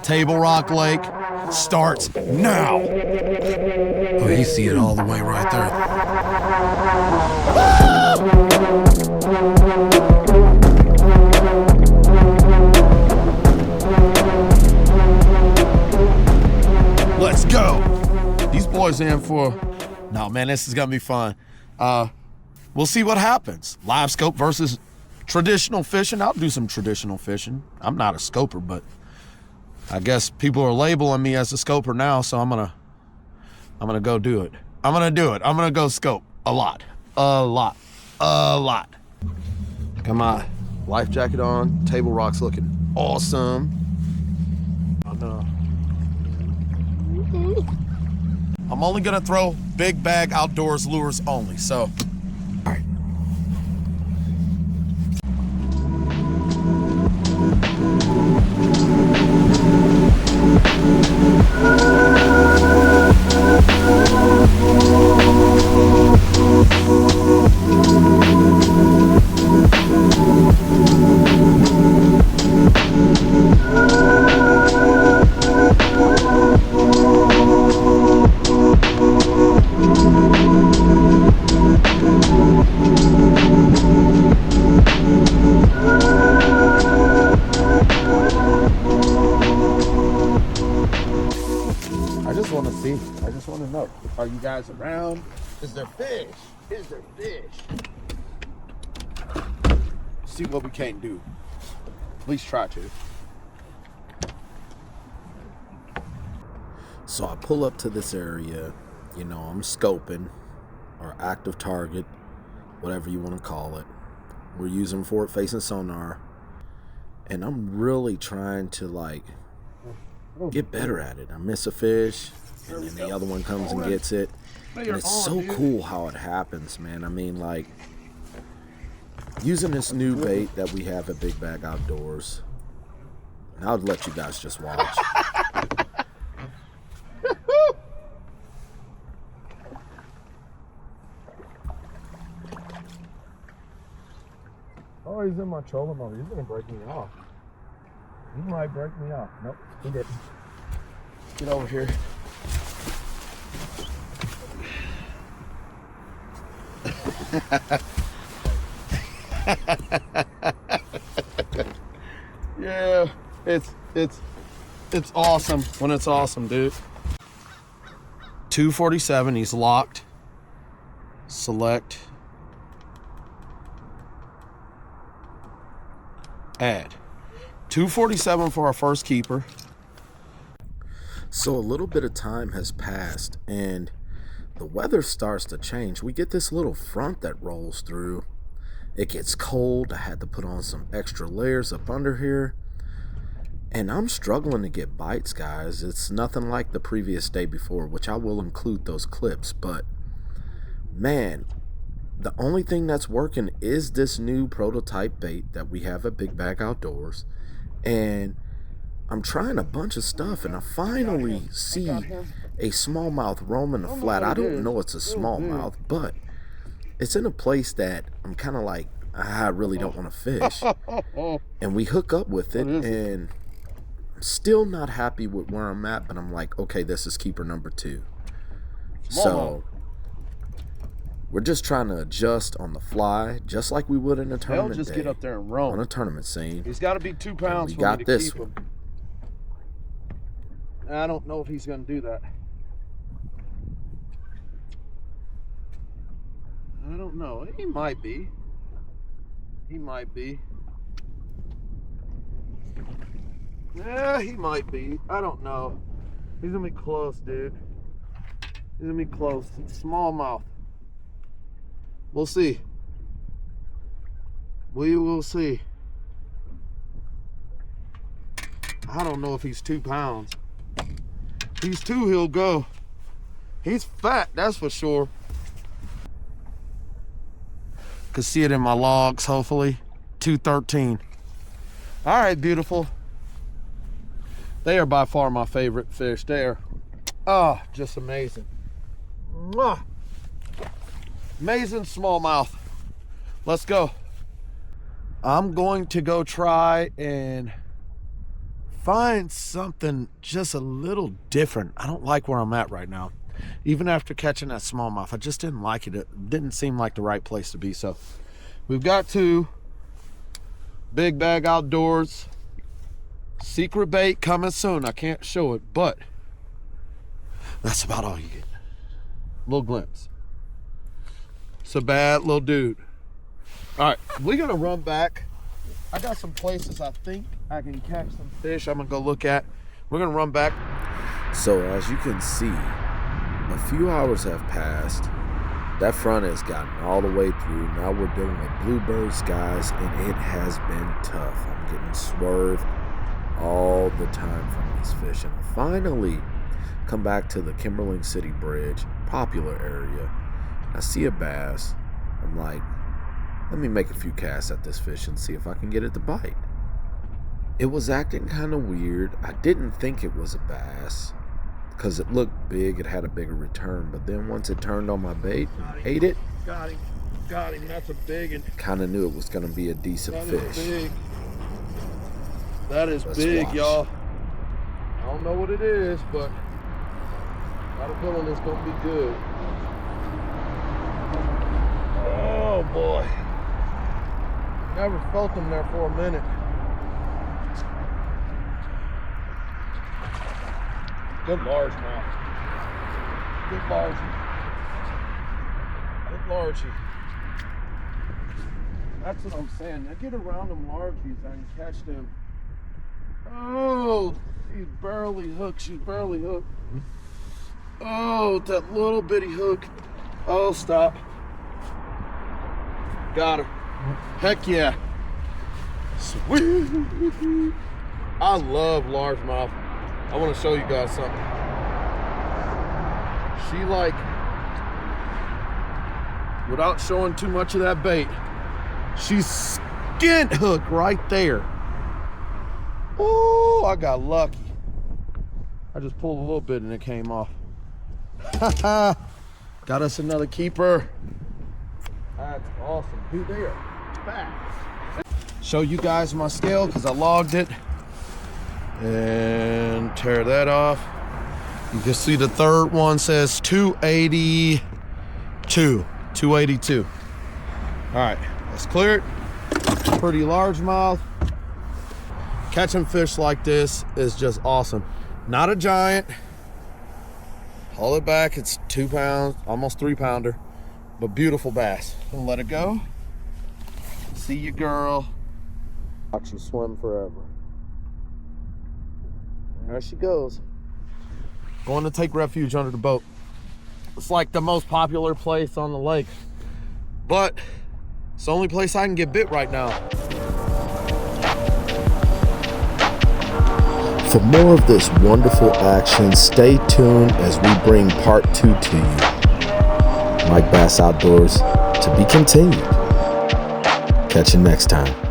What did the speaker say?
Table Rock Lake starts now. Oh, you see it all the way right there. Let's go. These boys in for, no man, this is gonna be fun. We'll see what happens. Live scope versus traditional fishing. I'll do some traditional fishing. I'm not a scoper, but I guess people are labeling me as a scoper now, so I'm gonna go do it. I'm gonna do it. I'm gonna go scope a lot. Got my life jacket on. Table Rock's looking awesome. Oh no. I'm only gonna throw big bag outdoors lures only, so. All right. I just want to know, are you guys around? Is there fish? Is there fish? See what we can't do. At least try to. So I pull up to this area, you know, I'm scoping, or active target, whatever you want to call it. We're using forward facing sonar, and I'm really trying to like get better at it. I miss a fish, and then the other one comes and gets it. And it's so cool how it happens, man. I mean, like, using this new bait that we have at Big Bag Outdoors, and I'll let you guys just watch. Oh, he's in my trolling mode. He's gonna break me off. He might break me off. Nope, he didn't. Get over here. Yeah, it's awesome when it's awesome, dude. 247, he's locked. Select. Add. 247 for our first keeper. So a little bit of time has passed and the weather starts to change. We get this little front that rolls through. It gets cold. I had to put on some extra layers up under here. And I'm struggling to get bites, guys. It's nothing like the previous day before, which I will include those clips. But, man, the only thing that's working is this new prototype bait that we have at Big Bag Outdoors. And I'm trying a bunch of stuff, and I finally see a smallmouth roaming the flat. I don't know it's a smallmouth, but it's in a place that I'm kind of like, I really don't want to fish. And we hook up with it, and I'm still not happy with where I'm at, but I'm like, okay, this is keeper number 2. So we're just trying to adjust on the fly, just like we would in a tournament just day, get up there and roam on a tournament scene. He's got to be 2 pounds we for got me to this keep one. him. I don't know if he's going to do that. I don't know. He might be. He might be. Yeah, he might be. I don't know. He's going to be close, dude. He's going to be close. It's smallmouth. We'll see. We will see. I don't know if he's 2 pounds. If he's 2, he'll go. He's fat, that's for sure. Could see it in my logs, hopefully. 213. All right, beautiful. They are by far my favorite fish. They are, just amazing. Mwah. Amazing smallmouth. Let's go. I'm going to go try and find something just a little different. I don't like where I'm at right now. Even after catching that smallmouth, I just didn't like it. It didn't seem like the right place to be. So we've got to Big Bag Outdoors. Secret bait coming soon. I can't show it, but that's about all you get. Little glimpse. It's a bad little dude. All right, we're gonna run back. I got some places I think I can catch some fish I'm gonna go look at. We're gonna run back. So as you can see, a few hours have passed. That front has gotten all the way through. Now we're dealing with bluebird skies, and it has been tough. I'm getting swerved all the time from these fish. And I finally come back to the Kimberling City Bridge, popular area. I see a bass. I'm like, let me make a few casts at this fish and see if I can get it to bite. It was acting kind of weird. I didn't think it was a bass because it looked big. It had a bigger return. But then once it turned on my bait and ate it, Got him. That's a big one. kind of knew it was going to be a decent fish. Big. That is Let's big, watch. y'all. I don't know what it is, but got a feeling it's gonna be good. Oh boy. Never felt them there for a minute. Good largemouth. Good largie. Good largie. That's what I'm saying. I get around them largies, I can catch them. Oh, she's barely hooked. She's barely hooked. Oh, that little bitty hook. Oh, stop. Got her. Heck yeah. Sweet. I love largemouth. I want to show you guys something. She like, without showing too much of that bait, she's skint hooked right there. Oh, I got lucky. I just pulled a little bit and it came off. Got us another keeper. That's awesome. Dude, they are fast. Show you guys my scale because I logged it. And tear that off. You can see the third one says 282. 282. All right, let's clear it. Pretty largemouth. Catching fish like this is just awesome. Not a giant. Haul it back, it's 2 pounds, almost 3 pounder, but beautiful bass. Gonna let it go. See you, girl. Watch her swim forever. There she goes. Going to take refuge under the boat. It's like the most popular place on the lake, but it's the only place I can get bit right now. For more of this wonderful action, stay tuned as we bring part 2 to you. Mike Bass Outdoors, to be continued. Catch you next time.